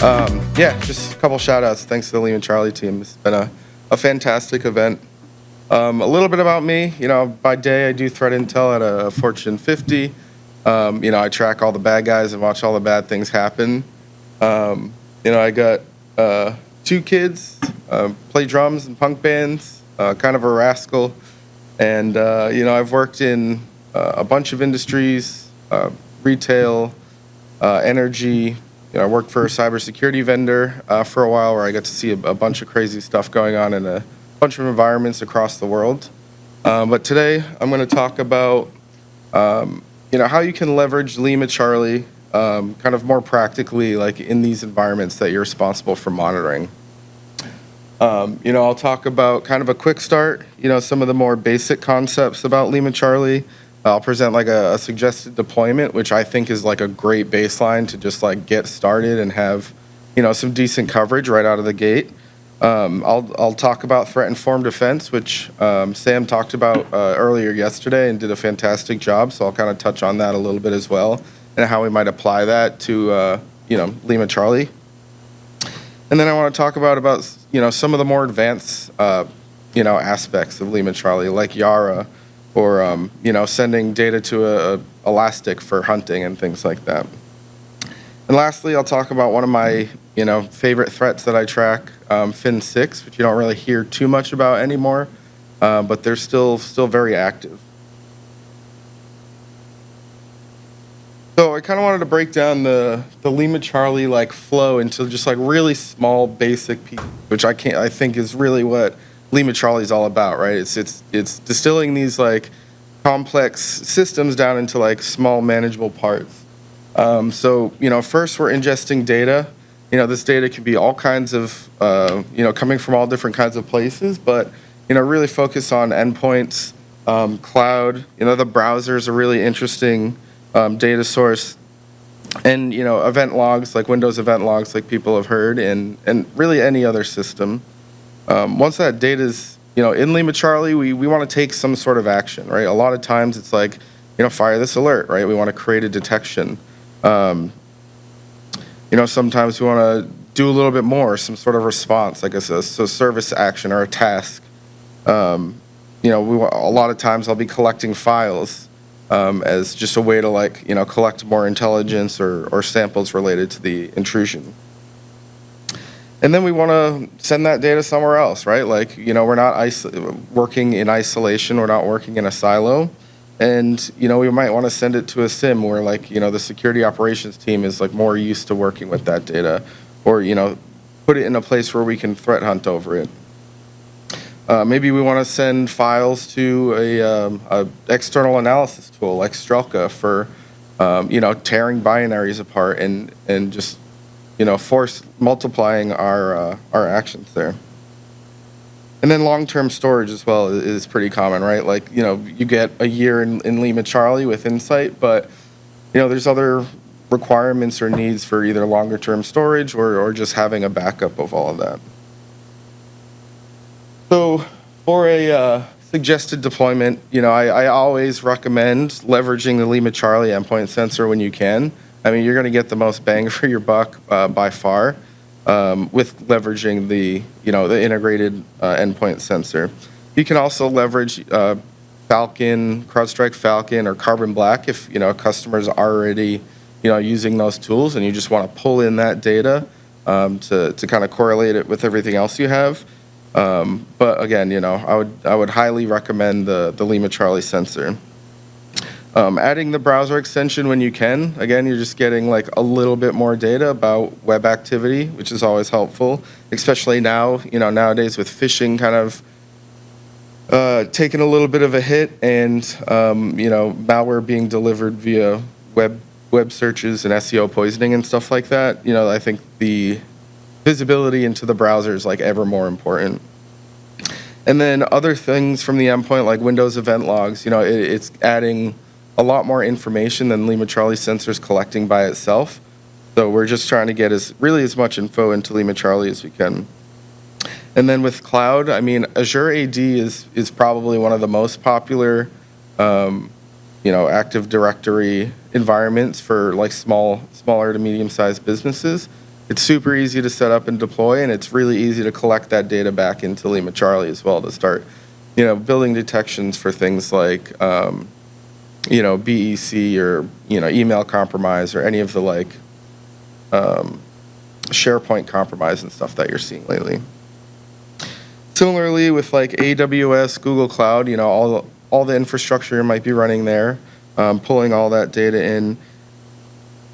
Yeah, just a couple shout outs. Thanks to the LimaCharlie team. It's been a fantastic event. A little bit about me, by day I do threat intel at a Fortune 50. I track all the bad guys and watch all the bad things happen. I got 2 kids, play drums and punk bands, kind of a rascal. And, I've worked in a bunch of industries, retail, energy. I worked for a cybersecurity vendor for a while where I got to see a bunch of crazy stuff going on in a bunch of environments across the world. But today I'm going to talk about how you can leverage LimaCharlie kind of more practically, like in these environments that you're responsible for monitoring. I'll talk about kind of a quick start, some of the more basic concepts about LimaCharlie. I'll present like a suggested deployment, which I think is like a great baseline to just like get started and have, some decent coverage right out of the gate. I'll talk about threat-informed defense, which Sam talked about earlier yesterday and did a fantastic job. So I'll kind of touch on that a little bit as well and how we might apply that to, LimaCharlie. And then I want to talk about some of the more advanced, aspects of LimaCharlie, like Yara, or sending data to a Elastic for hunting and things like that. And lastly, I'll talk about one of my favorite threats that I track, Fin6, which you don't really hear too much about anymore, but they're still very active. So I kind of wanted to break down the LimaCharlie like flow into just like really small basic pieces, which I think is really what LimaCharlie is all about, right? It's distilling these like complex systems down into like small manageable parts. First we're ingesting data. This data can be all kinds of coming from all different kinds of places, but really focus on endpoints, cloud. The browser is a really interesting data source, and event logs like Windows event logs, like people have heard, and really any other system. Once that data is, in LimaCharlie, we want to take some sort of action, right? A lot of times it's like, fire this alert, right? We want to create a detection. Sometimes we want to do a little bit more, some sort of response, like a service action or a task. A lot of times I'll be collecting files as just a way to collect more intelligence or samples related to the intrusion. And then we want to send that data somewhere else, right? We're not working in isolation. We're not working in a silo. And, we might want to send it to a SIM where, the security operations team is, more used to working with that data. Or, put it in a place where we can threat hunt over it. Maybe we want to send files to a external analysis tool like Strelka for, tearing binaries apart and just force multiplying our actions there. And then long-term storage as well is pretty common, right? You get a year in LimaCharlie with Insight, but, there's other requirements or needs for either longer-term storage or just having a backup of all of that. So for a suggested deployment, I always recommend leveraging the LimaCharlie endpoint sensor when you can. I mean, you're going to get the most bang for your buck by far with leveraging the integrated endpoint sensor. You can also leverage Falcon, CrowdStrike Falcon, or Carbon Black if a customer's already using those tools and you just want to pull in that data to kind of correlate it with everything else you have. But again, I would highly recommend the LimaCharlie sensor. Adding the browser extension when you can. Again, you're just getting a little bit more data about web activity, which is always helpful, especially now, nowadays with phishing kind of taking a little bit of a hit and, malware being delivered via web searches and SEO poisoning and stuff like that. I think the visibility into the browser is ever more important. And then other things from the endpoint like Windows event logs, it's adding a lot more information than LimaCharlie sensor's collecting by itself. So we're just trying to get as much info into LimaCharlie as we can. And then with cloud, I mean, Azure AD is probably one of the most popular, Active Directory environments for smaller to medium-sized businesses. It's super easy to set up and deploy, and it's really easy to collect that data back into LimaCharlie as well to start, building detections for things like, BEC or, email compromise or any of the SharePoint compromise and stuff that you're seeing lately. Similarly, with like AWS, Google Cloud, all the infrastructure might be running there, pulling all that data in.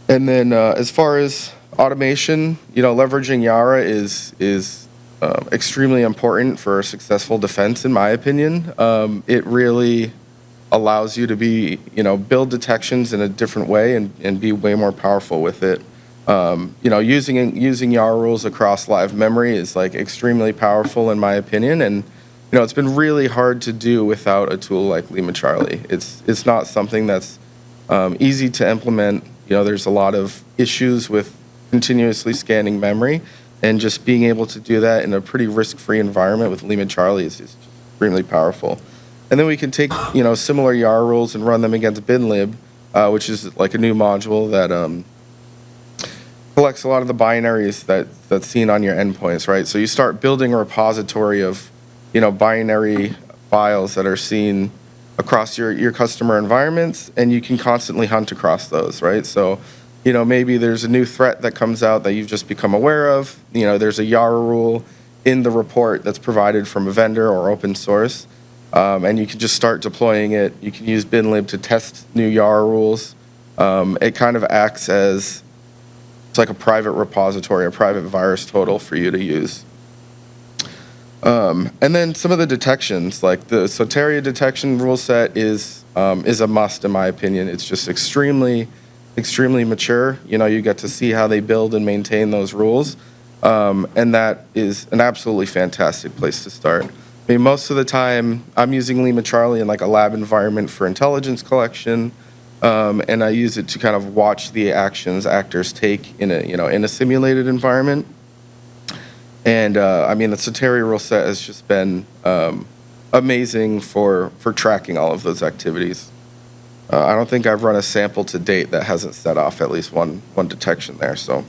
And then as far as automation, leveraging Yara is extremely important for a successful defense, in my opinion. It really allows you to build detections in a different way and be way more powerful with it. Using Yara rules across live memory is like extremely powerful, in my opinion, and it's been really hard to do without a tool like LimaCharlie. It's not something that's easy to implement. There's a lot of issues with continuously scanning memory, and just being able to do that in a pretty risk-free environment with LimaCharlie is just extremely powerful. And then we can take similar Yara rules and run them against binlib, which is like a new module that collects a lot of the binaries that's seen on your endpoints, right? So you start building a repository of binary files that are seen across your customer environments, and you can constantly hunt across those, right? So, maybe there's a new threat that comes out that you've just become aware of. There's a Yara rule in the report that's provided from a vendor or open source, and you can just start deploying it. You can use binlib to test new Yara rules. It kind of acts as, it's like a private repository, a private virus total for you to use. And then some of the detections, like the Soteria detection rule set is a must, in my opinion. It's just extremely mature. You get to see how they build and maintain those rules. And that is an absolutely fantastic place to start. I mean, most of the time I'm using LimaCharlie in like a lab environment for intelligence collection. And I use it to kind of watch the actions actors take in a simulated environment. And the Soteria rule set has just been amazing for tracking all of those activities. I don't think I've run a sample to date that hasn't set off at least one detection there. So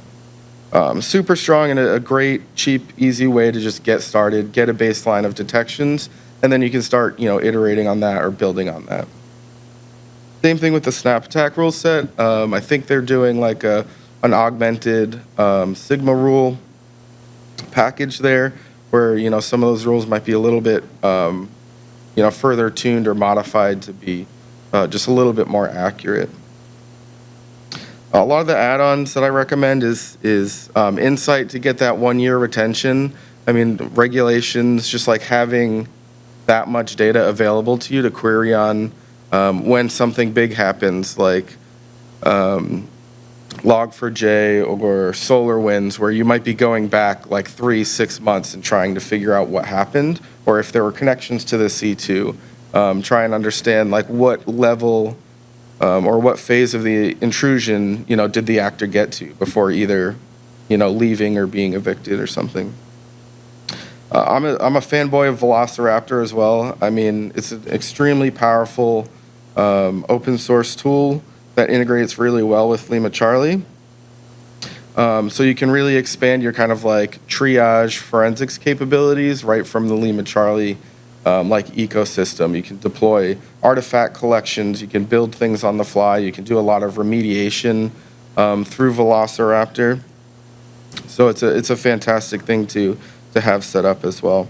super strong and a great, cheap, easy way to just get started, get a baseline of detections, and then you can start iterating on that or building on that. Same thing with the snap attack rule set. I think they're doing like an augmented Sigma rule package there, where some of those rules might be a little bit further tuned or modified to be just a little bit more accurate. A lot of the add-ons that I recommend is Insight to get that 1-year retention. I mean, regulations, just like having that much data available to you to query on when something big happens, like Log4j or SolarWinds, where you might be going back like 3-6 months and trying to figure out what happened, or if there were connections to the C2, try and understand like what level or what phase of the intrusion did the actor get to before either leaving or being evicted or something. I'm a fanboy of Velociraptor as well. I mean, it's an extremely powerful open source tool that integrates really well with LimaCharlie. So you can really expand your kind of like triage forensics capabilities right from the LimaCharlie ecosystem. You can deploy artifact collections, you can build things on the fly, you can do a lot of remediation through Velociraptor. So it's a fantastic thing to have set up as well.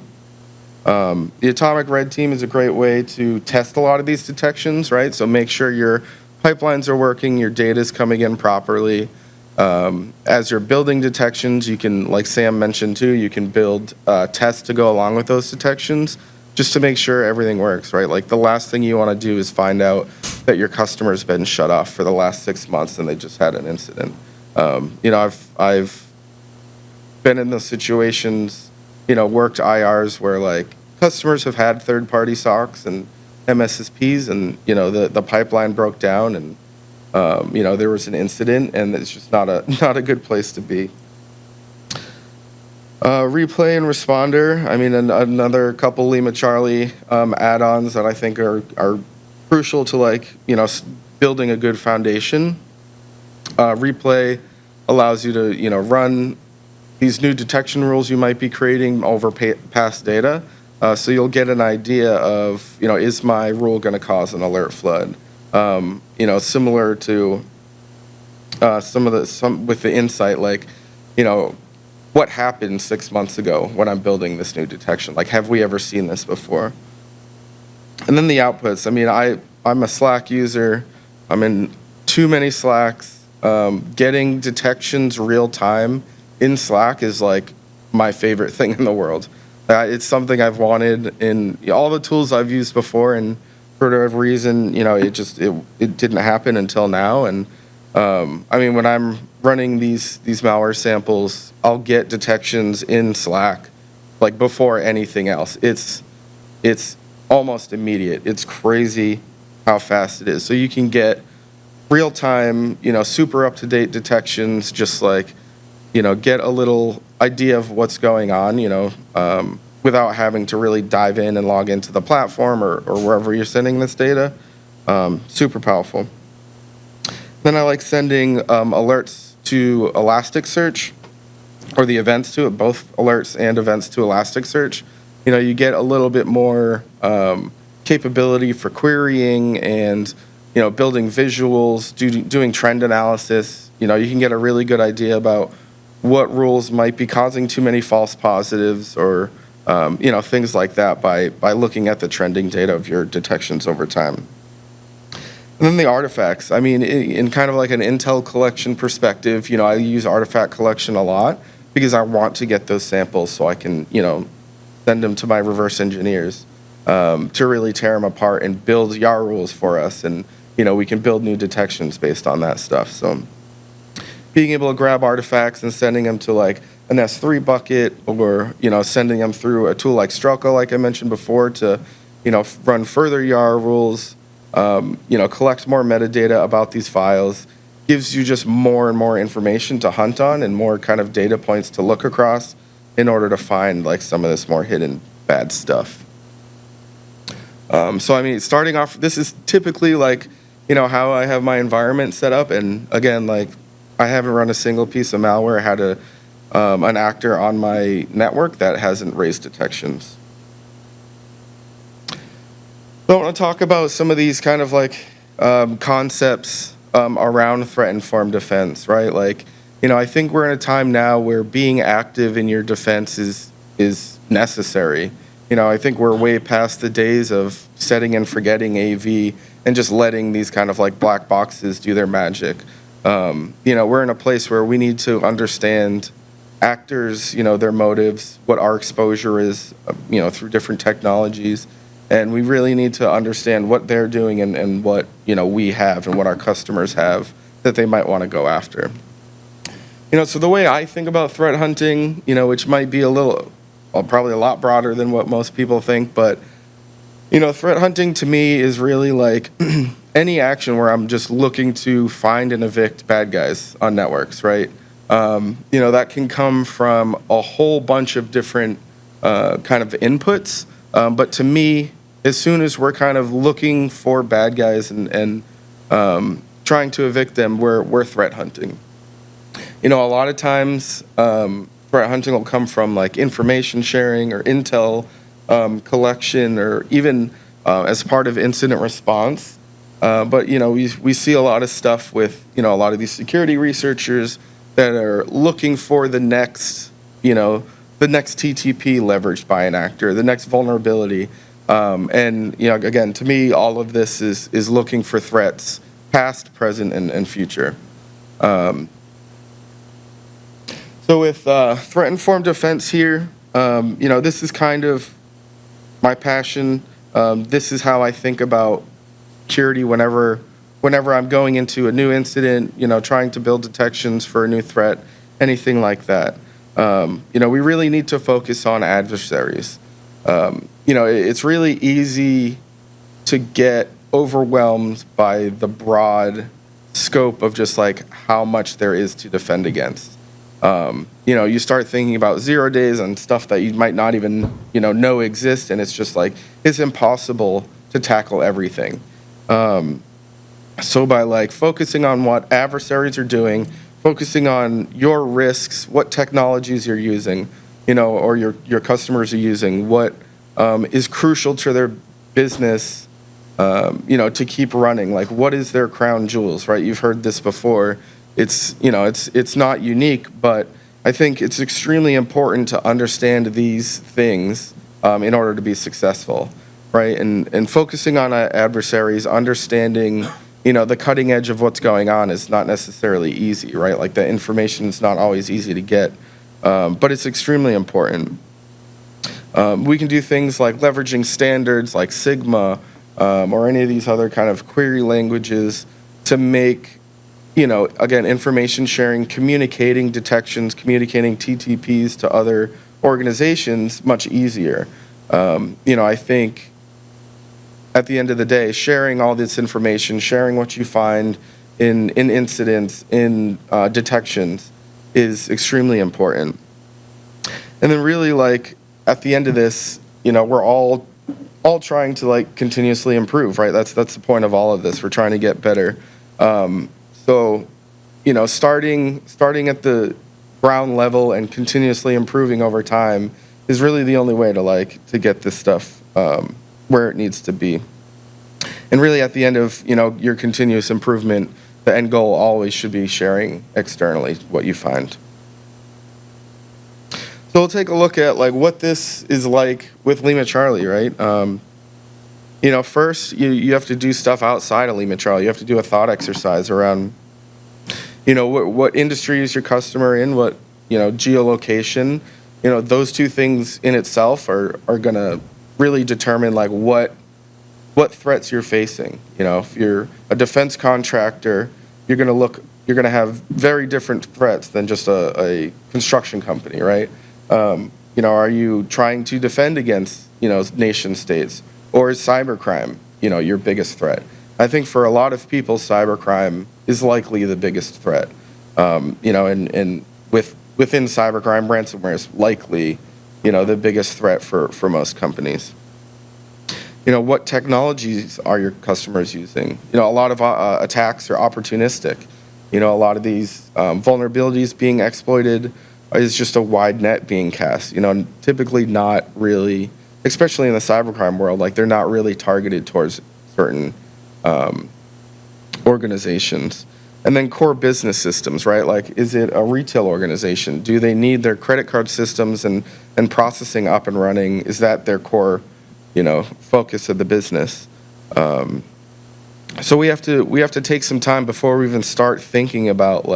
The Atomic Red Team is a great way to test a lot of these detections, right? So make sure your pipelines are working, your data is coming in properly. As you're building detections, you can, like Sam mentioned too, you can build tests to go along with those detections just to make sure everything works, right? Like the last thing you want to do is find out that your customer's been shut off for the last 6 months and they just had an incident. I've been in those situations, worked IRs where like customers have had third-party SOCs and MSSPs, and the pipeline broke down, and there was an incident, and it's just not a good place to be. Replay and responder. I mean, another couple LimaCharlie add-ons that I think are crucial to building a good foundation. Replay allows you to, run these new detection rules you might be creating over past data. So you'll get an idea of, is my rule going to cause an alert flood? Similar to some with the insight, like, what happened 6 months ago when I'm building this new detection? Like, have we ever seen this before? And then the outputs. I mean, I'm a Slack user. I'm in too many Slacks. Getting detections real time in Slack is like my favorite thing in the world. It's something I've wanted in all the tools I've used before, and for whatever reason, it didn't happen until now. And I mean, when I'm running these malware samples, I'll get detections in Slack like before anything else. It's almost immediate. It's crazy how fast it is. So you can get real time, super up to date detections, just like, get a little idea of what's going on, without having to really dive in and log into the platform or wherever you're sending this data. Super powerful. Then I like sending alerts to Elasticsearch, or the events to it, both alerts and events to Elasticsearch. You get a little bit more capability for querying and, building visuals, doing trend analysis. You can get a really good idea about what rules might be causing too many false positives, or things like that by looking at the trending data of your detections over time. And then the artifacts. I mean, in kind of like an intel collection perspective, I use artifact collection a lot because I want to get those samples so I can, send them to my reverse engineers to really tear them apart and build YAR rules for us. And, we can build new detections based on that stuff. So being able to grab artifacts and sending them to like an S3 bucket, or, sending them through a tool like Strelka, like I mentioned before, to, run further YAR rules, collect more metadata about these files, gives you just more and more information to hunt on and more kind of data points to look across in order to find like some of this more hidden bad stuff. So I mean, starting off, this is typically like, how I have my environment set up. And again, like, I haven't run a single piece of malware. I had an actor on my network that hasn't raised detections. So I want to talk about some of these kind of like concepts around threat-informed defense, right? Like, I think we're in a time now where being active in your defense is necessary. I think we're way past the days of setting and forgetting AV and just letting these kind of like black boxes do their magic. We're in a place where we need to understand actors, their motives, what our exposure is, through different technologies. And we really need to understand what they're doing and what, we have and what our customers have that they might want to go after. So the way I think about threat hunting, which might be probably a lot broader than what most people think, but, threat hunting to me is really like any action where I'm just looking to find and evict bad guys on networks, right? That can come from a whole bunch of different kind of inputs. But to me, as soon as we're kind of looking for bad guys and trying to evict them, we're threat hunting. A lot of times threat hunting will come from like information sharing or intel collection, or even as part of incident response. But we see a lot of stuff with a lot of these security researchers that are looking for the next TTP leveraged by an actor, the next vulnerability. And again, to me, all of this is looking for threats, past, present, and future. So with threat-informed defense here, this is kind of my passion. This is how I think about security whenever I'm going into a new incident, trying to build detections for a new threat, anything like that. We really need to focus on adversaries. It's really easy to get overwhelmed by the broad scope of just like how much there is to defend against. You start thinking about 0 days and stuff that you might not even, know exist, and it's just like, it's impossible to tackle everything. So by like focusing on what adversaries are doing, focusing on your risks, what technologies you're using, or your customers are using, what is crucial to their business, to keep running. Like, what is their crown jewels, right? You've heard this before. It's not unique, but I think it's extremely important to understand these things in order to be successful, right? And focusing on adversaries, understanding, the cutting edge of what's going on is not necessarily easy, right? Like, the information is not always easy to get, but it's extremely important. We can do things like leveraging standards like Sigma or any of these other kind of query languages to make, again, information sharing, communicating detections, communicating TTPs to other organizations much easier. I think at the end of the day, sharing all this information, sharing what you find in incidents, in detections, is extremely important. And then really, like, at the end of this, we're all trying to, like, continuously improve, right? That's the point of all of this. We're trying to get better. So, starting at the ground level and continuously improving over time is really the only way to get this stuff where it needs to be. And really, at the end of your continuous improvement, the end goal always should be sharing externally what you find. So we'll take a look at what this is like with LimaCharlie, right? First you have to do stuff outside of LimaCharlie. You have to do a thought exercise around, what industry is your customer in, what geolocation. Those two things in itself are gonna really determine what threats you're facing. If you're a defense contractor, you're gonna have very different threats than just a construction company, right? Are you trying to defend against, nation states, or is cybercrime, your biggest threat? I think for a lot of people, cybercrime is likely the biggest threat. And within cybercrime, ransomware is likely, the biggest threat for most companies. What technologies are your customers using? A lot of attacks are opportunistic. A lot of these vulnerabilities being exploited is just a wide net being cast. Typically not really, especially in the cybercrime world, they're not really targeted towards certain organizations. And then core business systems, right? Is it a retail organization? Do they need their credit card systems and processing up and running? Is that their core, focus of the business? So we have to take some time before we even start thinking about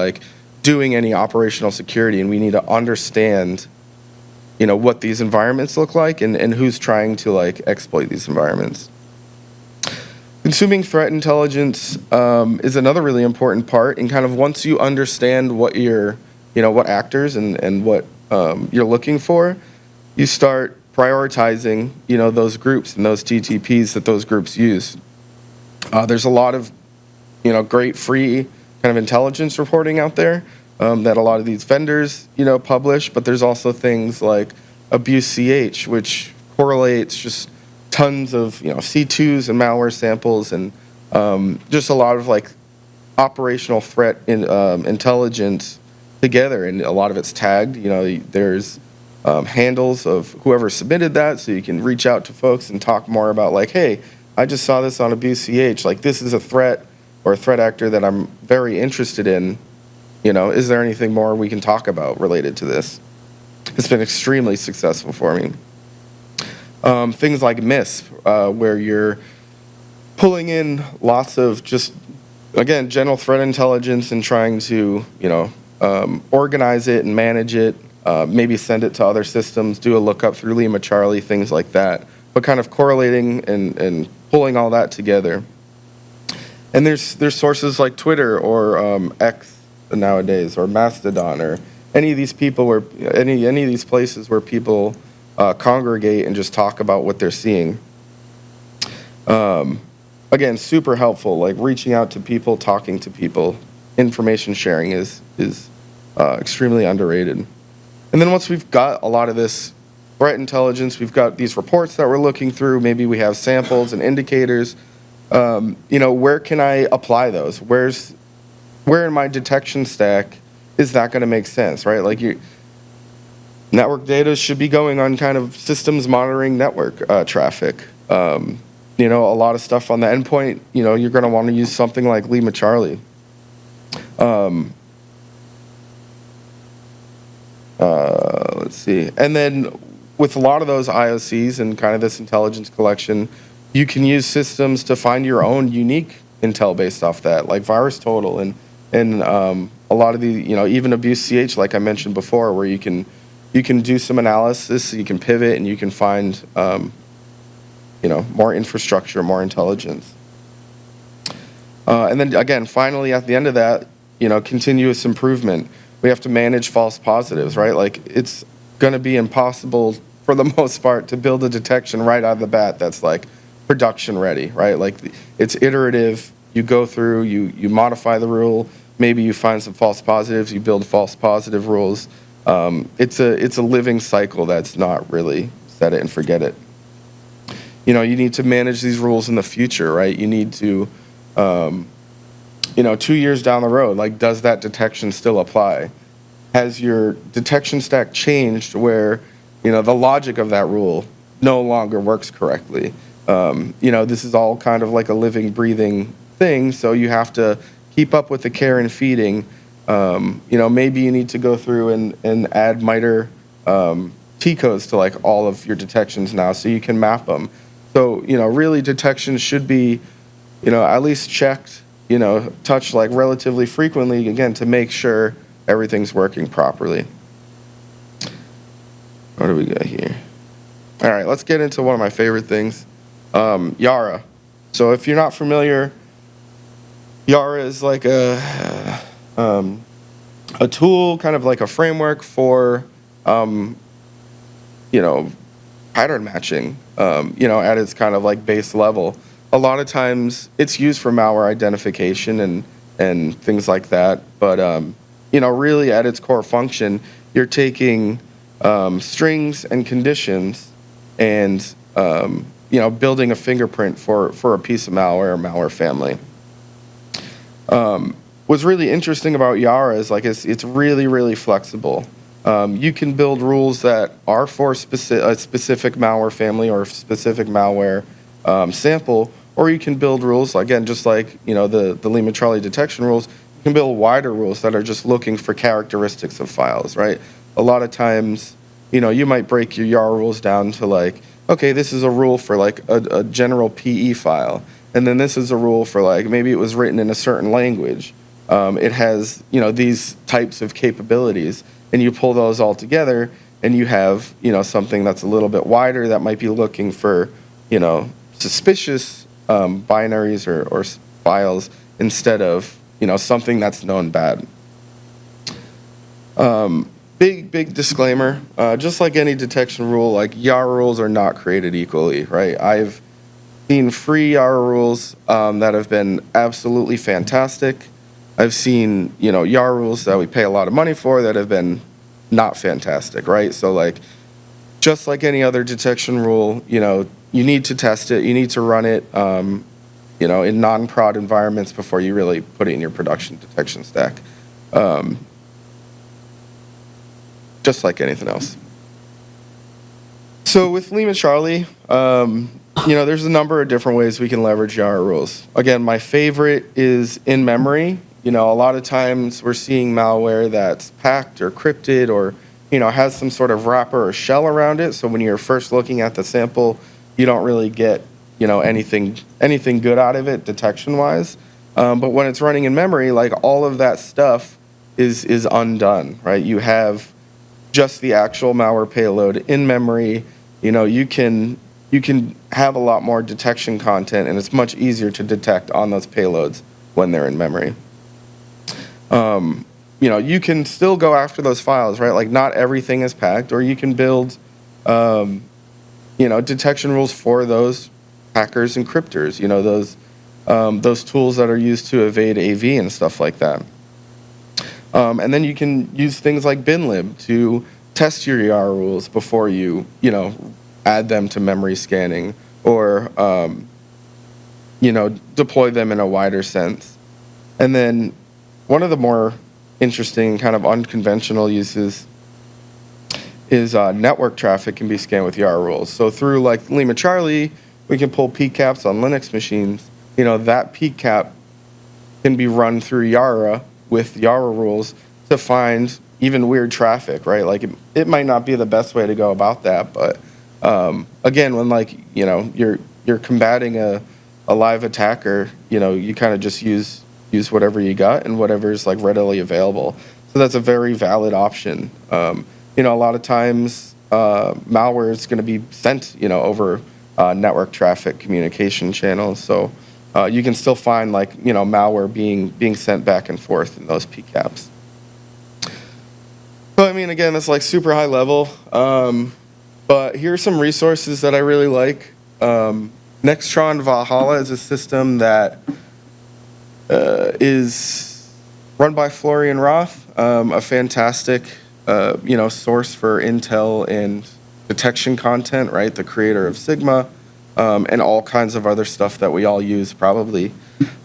doing any operational security, and we need to understand, what these environments look like and who's trying to exploit these environments. Consuming threat intelligence is another really important part, and kind of once you understand what what actors and what you're looking for, you start prioritizing, those groups and those TTPs that those groups use. There's a lot of, great free kind of intelligence reporting out there that a lot of these vendors, publish, but there's also things like Abuse.ch, which correlates just tons of, C2s and malware samples, and just a lot of operational threat intelligence together, and a lot of it's tagged. There's handles of whoever submitted that, so you can reach out to folks and talk more about hey, I just saw this on Abuse.ch. This is a threat or a threat actor that I'm very interested in. Is there anything more we can talk about related to this? It's been extremely successful for me. Things like MSSP, where you're pulling in lots of just, again, general threat intelligence and trying to, organize it and manage it, maybe send it to other systems, do a lookup through LimaCharlie, things like that, but kind of correlating and pulling all that together. And there's sources like Twitter or X nowadays, or Mastodon, or any of these places where people congregate and just talk about what they're seeing. Again, super helpful, reaching out to people, talking to people. Information sharing is extremely underrated. And then once we've got a lot of this threat intelligence, we've got these reports that we're looking through, maybe we have samples and indicators, where can I apply those? Where in my detection stack is that going to make sense, right? Like network data should be going on kind of systems monitoring network traffic. You know, a lot of stuff on the endpoint, you know, you're going to want to use something like LimaCharlie. Let's see. And then with a lot of those IOCs and kind of this intelligence collection, you can use systems to find your own unique intel based off that, like VirusTotal and a lot of the, you know, even Abuse CH, like I mentioned before, where you can do some analysis, you can pivot, and you can find, you know, more infrastructure, more intelligence. And then again, finally, at the end of that, you know, continuous improvement. We have to manage false positives, right? Like it's going to be impossible for the most part to build a detection right out of the bat that's like production ready, right? Like it's iterative. You go through, you modify the rule. Maybe you find some false positives. You build false positive rules. It's a living cycle that's not really set it and forget it. You know, you need to manage these rules in the future, right? You need to, you know, 2 years down the road, like, does that detection still apply? Has your detection stack changed where, you know, the logic of that rule no longer works correctly? You know, this is all kind of like a living, breathing thing, so you have to keep up with the care and feeding. You know, maybe you need to go through and add MITRE T-codes to like all of your detections now so you can map them. So, you know, really detections should be, you know, at least checked, you know, touched like relatively frequently, again, to make sure everything's working properly. What do we got here? All right, let's get into one of my favorite things, Yara. So if you're not familiar, Yara is like a tool, kind of like a framework for, you know, pattern matching, you know, at its kind of like base level. A lot of times it's used for malware identification and things like that. But, you know, really at its core function, you're taking strings and conditions and, you know, building a fingerprint for a piece of malware or malware family. What's really interesting about Yara is like it's really, really flexible. You can build rules that are for a specific malware family or a specific malware sample, or you can build rules, again, just like, you know, the LimaCharlie detection rules, you can build wider rules that are just looking for characteristics of files, right? A lot of times, you know, you might break your Yara rules down to like, okay, this is a rule for like a general PE file, and then this is a rule for like, maybe it was written in a certain language. It has, you know, these types of capabilities, and you pull those all together, and you have, you know, something that's a little bit wider that might be looking for, you know, suspicious binaries or files instead of, you know, something that's known bad. Big disclaimer, just like any detection rule, like Yara rules are not created equally, right? I've seen free Yara rules that have been absolutely fantastic. I've seen, you know, Yara rules that we pay a lot of money for that have been not fantastic, right? So like, just like any other detection rule, you know, you need to test it, you need to run it, you know, in non-prod environments before you really put it in your production detection stack. Just like anything else. So with LimaCharlie, you know, there's a number of different ways we can leverage Yara rules. Again, my favorite is in memory. You know, a lot of times we're seeing malware that's packed or crypted or, you know, has some sort of wrapper or shell around it. So when you're first looking at the sample, you don't really get, you know, anything good out of it detection-wise. But when it's running in memory, like all of that stuff is undone, right? You have just the actual malware payload in memory. You know, you can have a lot more detection content, and it's much easier to detect on those payloads when they're in memory. You know, you can still go after those files, right? Like not everything is packed, or you can build, you know, detection rules for those hackers and cryptors, you know, those tools that are used to evade AV and stuff like that. And then you can use things like binlib to test your Yara rules before you know, add them to memory scanning or, you know, deploy them in a wider sense. And then one of the more interesting, kind of unconventional uses is network traffic can be scanned with Yara rules. So through like LimaCharlie, we can pull PCAPs on Linux machines. That PCAP can be run through Yara with Yara rules to find even weird traffic, right? Like it might not be the best way to go about that, but again, when you're combating a live attacker, you kind of just use whatever you got and whatever's like readily available. So that's a very valid option. A lot of times malware is going to be sent, over network traffic communication channels. So you can still find malware being sent back and forth in those PCAPs. So again, it's like super high level. But here are some resources that I really like. Nextron Valhalla is a system that is run by Florian Roth, a fantastic source for intel and detection content, right? The creator of Sigma, and all kinds of other stuff that we all use probably.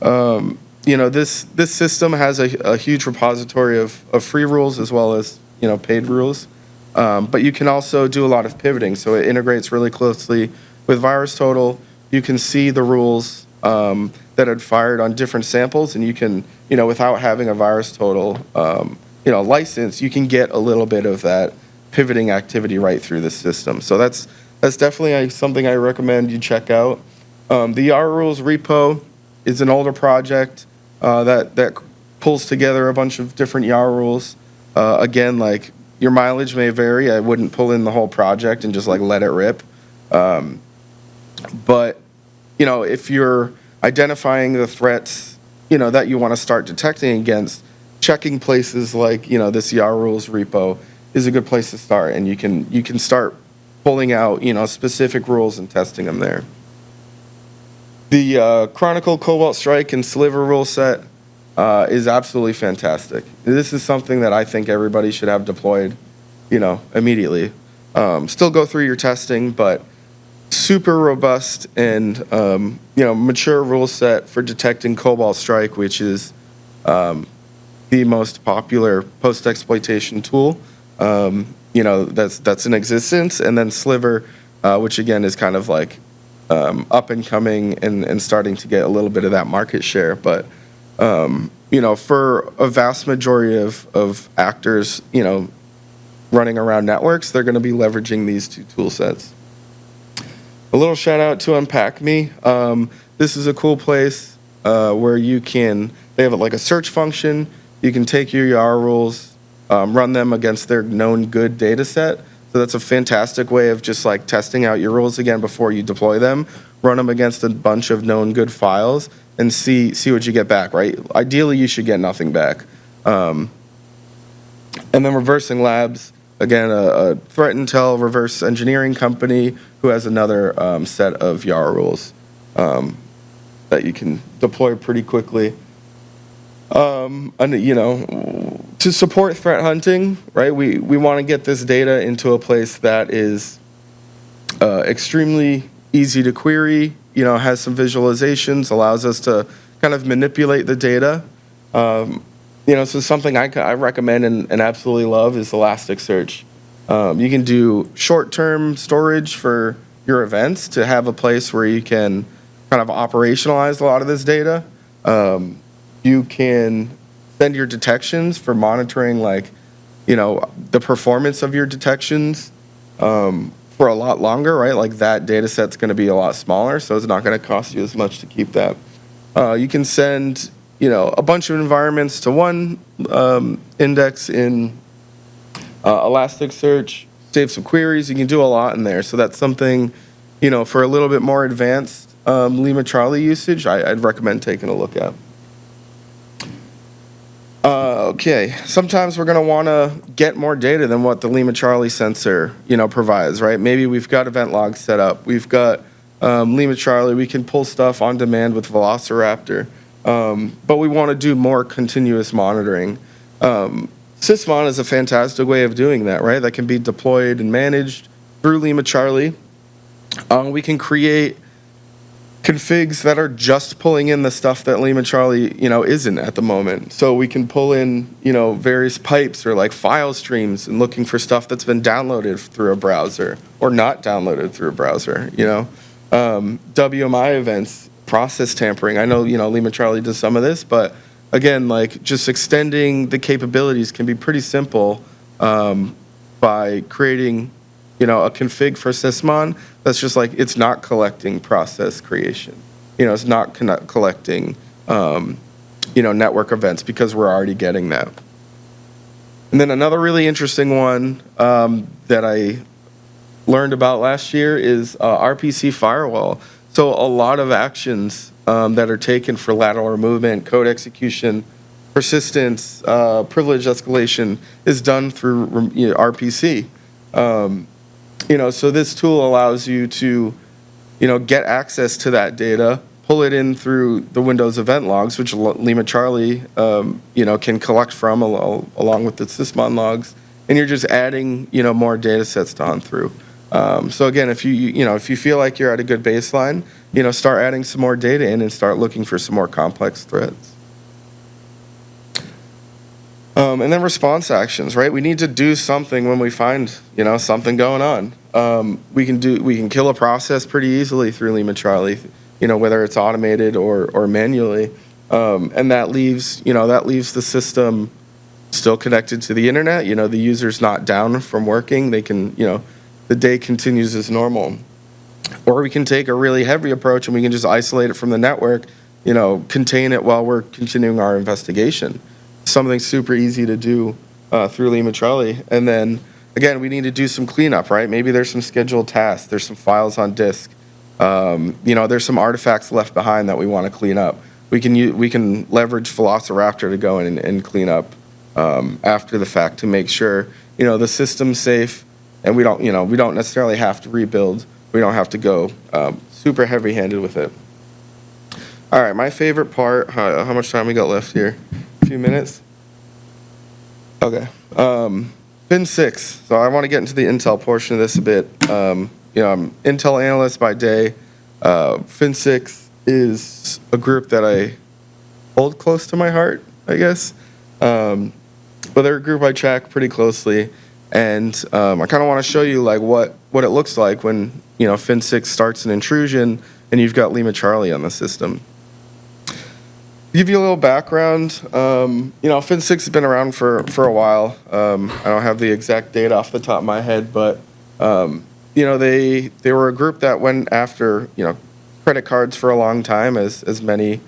This system has a huge repository of free rules as well as paid rules. But you can also do a lot of pivoting, so it integrates really closely with VirusTotal. You can see the rules that had fired on different samples, and you can, without having a VirusTotal, license, you can get a little bit of that pivoting activity right through the system. So that's definitely something I recommend you check out. The Yara rules repo is an older project that pulls together a bunch of different Yara rules. Again, like your mileage may vary. I wouldn't pull in the whole project and just let it rip. But if you're identifying the threats, that you want to start detecting against, checking places like this Yara rules repo is a good place to start, and you can start pulling out specific rules and testing them there. The Chronicle, Cobalt Strike, and Sliver rule set is absolutely fantastic. This is something that I think everybody should have deployed, immediately. Still go through your testing, but super robust and mature rule set for detecting Cobalt Strike, which is the most popular post-exploitation tool, that's in existence, and then Sliver, which again is kind of like up and coming and starting to get a little bit of that market share. But for a vast majority of actors, running around networks, they're going to be leveraging these two tool sets. A little shout out to Unpack Me. This is a cool place where they have like a search function. You can take your Yara rules, run them against their known good data set. So that's a fantastic way of just testing out your rules again before you deploy them. Run them against a bunch of known good files and see what you get back, right? Ideally, you should get nothing back. And then Reversing Labs, again, a threat intel reverse engineering company who has another set of Yara rules that you can deploy pretty quickly. And to support threat hunting, right? We want to get this data into a place that is extremely easy to query. Has some visualizations, allows us to kind of manipulate the data. So something I recommend and absolutely love is Elasticsearch. You can do short-term storage for your events to have a place where you can kind of operationalize a lot of this data. You can send your detections for monitoring, the performance of your detections for a lot longer, right? Like that data set's going to be a lot smaller, so it's not going to cost you as much to keep that. You can send, a bunch of environments to one index in Elasticsearch, save some queries. You can do a lot in there. So that's something, for a little bit more advanced LimaCharlie usage, I'd recommend taking a look at. Okay, sometimes we're going to want to get more data than what the LimaCharlie sensor, provides, right? Maybe we've got event logs set up. We've got LimaCharlie. We can pull stuff on demand with Velociraptor. But we want to do more continuous monitoring. Sysmon is a fantastic way of doing that, right? That can be deployed and managed through LimaCharlie. We can create configs that are just pulling in the stuff that LimaCharlie, isn't at the moment. So we can pull in, various pipes or like file streams and looking for stuff that's been downloaded through a browser or not downloaded through a browser, WMI events, process tampering. I know, LimaCharlie does some of this, but again, like just extending the capabilities can be pretty simple by creating a config for sysmon that's just like, it's not collecting process creation. It's not collecting, network events because we're already getting that. And then another really interesting one that I learned about last year is RPC firewall. So a lot of actions that are taken for lateral movement, code execution, persistence, privilege escalation is done through RPC. So this tool allows you to, get access to that data, pull it in through the Windows event logs, which LimaCharlie, can collect from along with the sysmon logs, and you're just adding, more data sets on through. So again, if you feel like you're at a good baseline, start adding some more data in and start looking for some more complex threats. And then response actions, right? We need to do something when we find, something going on. We can kill a process pretty easily through LimaCharlie, whether it's automated or manually. And that leaves the system still connected to the internet. The user's not down from working. They can, the day continues as normal. Or we can take a really heavy approach and we can just isolate it from the network, contain it while we're continuing our investigation. Something super easy to do through LimaCharlie. And then, again, we need to do some cleanup, right? Maybe there's some scheduled tasks. There's some files on disk. There's some artifacts left behind that we want to clean up. We can leverage Velociraptor to go in and clean up after the fact to make sure, the system's safe and we don't necessarily have to rebuild. We don't have to go super heavy-handed with it. All right, my favorite part, how much time we got left here? A few minutes? Okay. Fin 6. So I want to get into the Intel portion of this a bit. I'm Intel analyst by day. Fin 6 is a group that I hold close to my heart, I guess. But they're a group I track pretty closely. And I kind of want to show you like what it looks like when, Fin 6 starts an intrusion and you've got LimaCharlie on the system. To give you a little background, Fin 6 has been around for a while. I don't have the exact date off the top of my head, but they were a group that went after credit cards for a long time, as many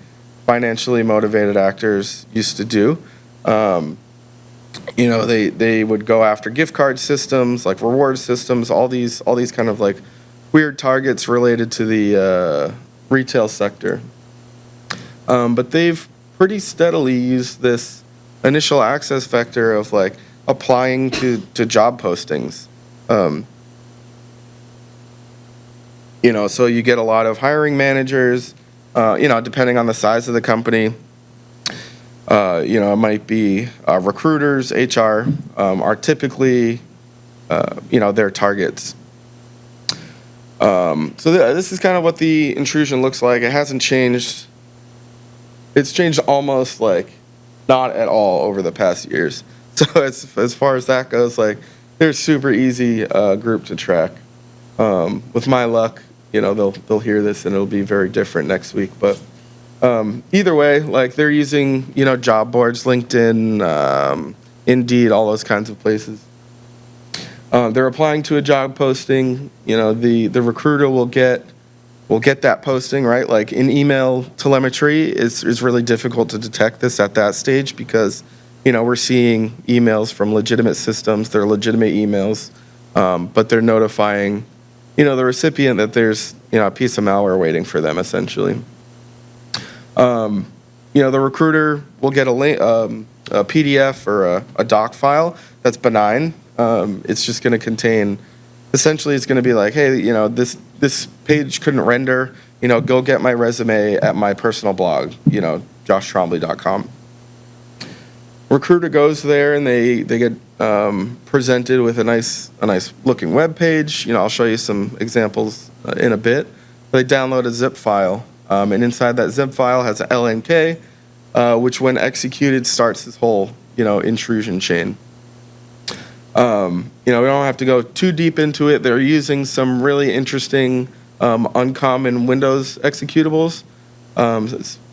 financially motivated actors used to do. They would go after gift card systems, like reward systems, all these kind of like weird targets related to the retail sector. But they've pretty steadily used this initial access vector of like applying to job postings. So you get a lot of hiring managers, depending on the size of the company. It might be recruiters, HR are typically, their targets. This is kind of what the intrusion looks like. It hasn't changed. It's changed almost like not at all over the past years. So as far as that goes, like they're super easy group to track. With my luck, they'll hear this and it'll be very different next week. But either way, like they're using job boards, LinkedIn, Indeed, all those kinds of places. They're applying to a job posting. The recruiter will get that posting, right? Like in email telemetry is really difficult to detect this at that stage because, we're seeing emails from legitimate systems. They're legitimate emails, but they're notifying, the recipient that there's, a piece of malware waiting for them, essentially. The recruiter will get a PDF or a doc file that's benign. It's just going to contain, essentially it's going to be like, hey, this page couldn't render, go get my resume at my personal blog, joshtrombley.com. Recruiter goes there and they get presented with a nice looking web page. I'll show you some examples in a bit. They download a zip file, and inside that zip file has a LNK, which when executed starts this whole, intrusion chain. We don't have to go too deep into it. They're using some really interesting, uncommon Windows executables,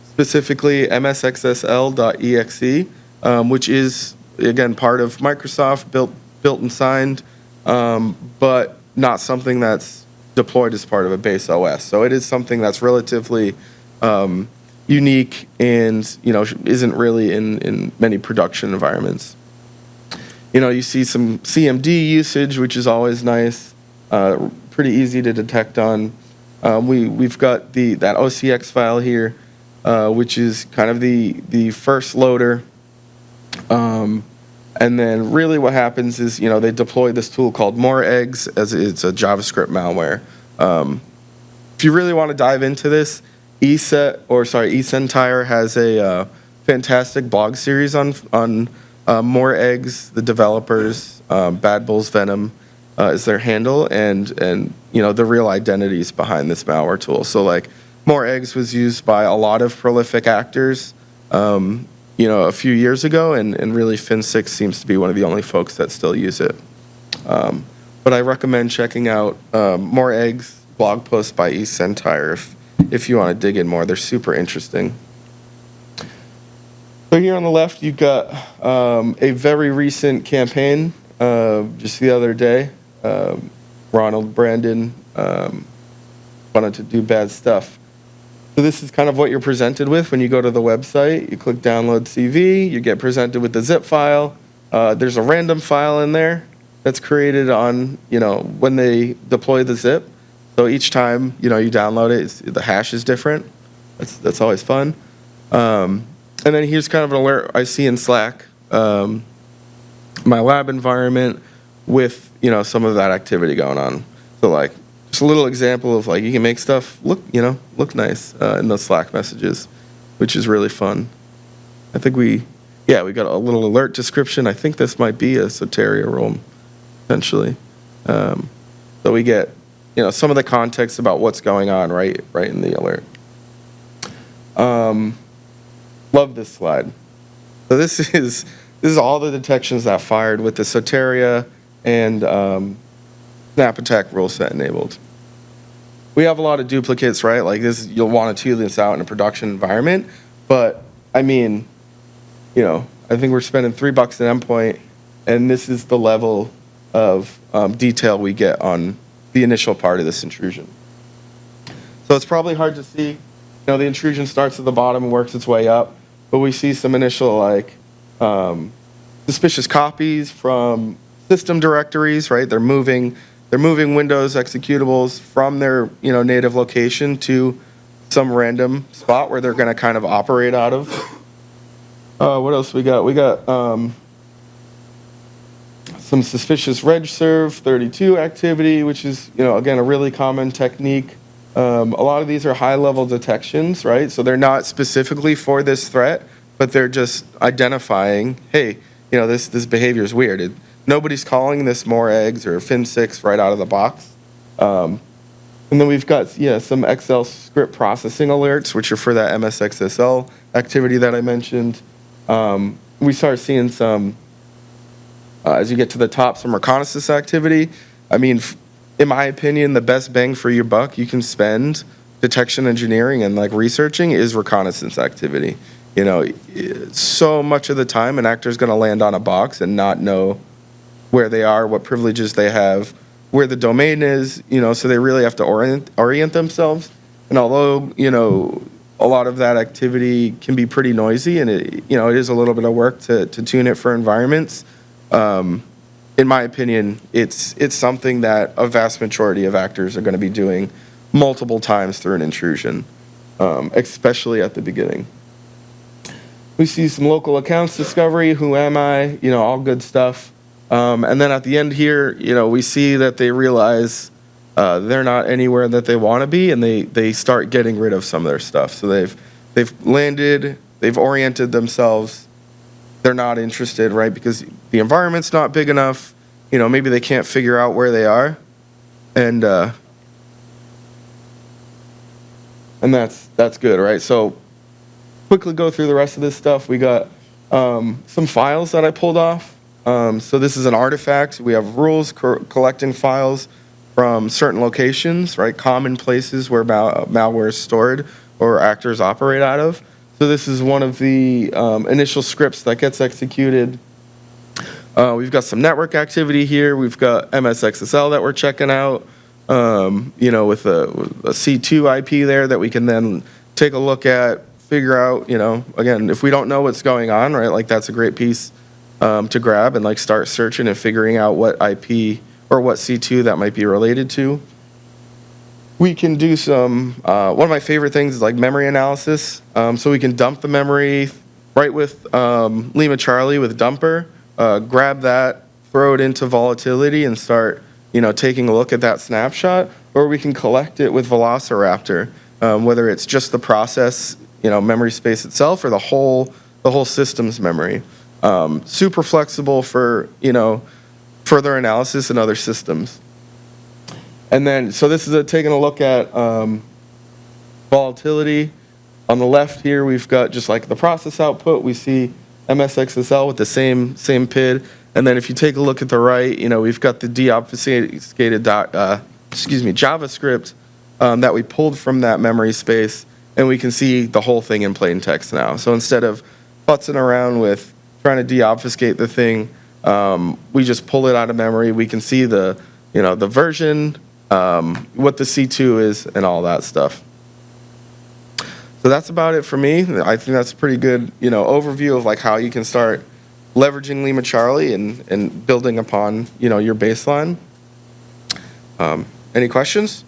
specifically MSXSL.exe, which is, again, part of Microsoft, built and signed, but not something that's deployed as part of a base OS. So it is something that's relatively unique and, isn't really in many production environments. You see some CMD usage, which is always nice, pretty easy to detect on. We've got that OCX file here, which is kind of the first loader. And then really what happens is, they deploy this tool called More Eggs, as it's a JavaScript malware. If you really want to dive into this, eCentire has a fantastic blog series on More Eggs, the developers. Bad Bulls Venom is their handle, and the real identities behind this malware tool. So like More Eggs was used by a lot of prolific actors, a few years ago, and really Fin6 seems to be one of the only folks that still use it. But I recommend checking out More Eggs blog post by eCentire if you want to dig in more. They're super interesting. So here on the left, you've got a very recent campaign just the other day. Ronald Brandon wanted to do bad stuff. So this is kind of what you're presented with when you go to the website. You click Download CV, you get presented with the zip file. There's a random file in there that's created on, when they deploy the zip. So each time, you download it, the hash is different. That's always fun. And then here's kind of an alert I see in Slack, my lab environment with, some of that activity going on. So like, just a little example of like, you can make stuff look nice in those Slack messages, which is really fun. I think we got a little alert description. I think this might be a Soteria role, essentially. So we get, some of the context about what's going on right in the alert. Love this slide. So this is all the detections that fired with the Soteria and snap attack rule set enabled. We have a lot of duplicates, right? Like this, you'll want to tune this out in a production environment, but I mean, I think we're spending $3 an endpoint, and this is the level of detail we get on the initial part of this intrusion. So it's probably hard to see. The intrusion starts at the bottom and works its way up, but we see some initial suspicious copies from system directories, right? They're moving Windows executables from their native location to some random spot where they're going to kind of operate out of. What else we got? We got some suspicious regserve 32 activity, which is again a really common technique. A lot of these are high-level detections, right? So they're not specifically for this threat, but they're just identifying, hey, this behavior is weird. Nobody's calling this More Eggs or Fin6 right out of the box. And then we've got some Excel script processing alerts, which are for that MSXSL activity that I mentioned. We start seeing some, as you get to the top, some reconnaissance activity. I mean, in my opinion, the best bang for your buck you can spend detection engineering and like researching is reconnaissance activity. So much of the time an actor's going to land on a box and not know where they are, what privileges they have, where the domain is, so they really have to orient themselves. And although, a lot of that activity can be pretty noisy and it is a little bit of work to tune it for environments, in my opinion, it's something that a vast majority of actors are going to be doing multiple times through an intrusion, especially at the beginning. We see some local accounts discovery, who am I, all good stuff. And then at the end here, we see that they realize they're not anywhere that they want to be, and they start getting rid of some of their stuff. So they've landed, they've oriented themselves. They're not interested, right? Because the environment's not big enough. Maybe they can't figure out where they are. And and that's good, right? So quickly go through the rest of this stuff. We got some files that I pulled off. So this is an artifact. We have rules collecting files from certain locations, right? Common places where malware is stored or actors operate out of. So this is one of the initial scripts that gets executed. We've got some network activity here. We've got MSXSL that we're checking out, with a C2 IP there that we can then take a look at, figure out, again, if we don't know what's going on, right, like that's a great piece to grab and like start searching and figuring out what IP or what C2 that might be related to. We can do some, one of my favorite things is like memory analysis. So we can dump the memory right with LimaCharlie with dumper, grab that, throw it into volatility and start, taking a look at that snapshot, or we can collect it with Velociraptor, whether it's just the process, memory space itself or the whole system's memory. Super flexible for, further analysis in other systems. And then, so this is taking a look at volatility. On the left here, we've got just like the process output. We see MSXSL with the same PID. And then if you take a look at the right, we've got the deobfuscated JavaScript that we pulled from that memory space, and we can see the whole thing in plain text now. So instead of futzing around with trying to deobfuscate the thing, we just pull it out of memory. We can see the version, what the C2 is, and all that stuff. So that's about it for me. I think that's a pretty good, overview of like how you can start leveraging LimaCharlie and building upon, your baseline. Any questions?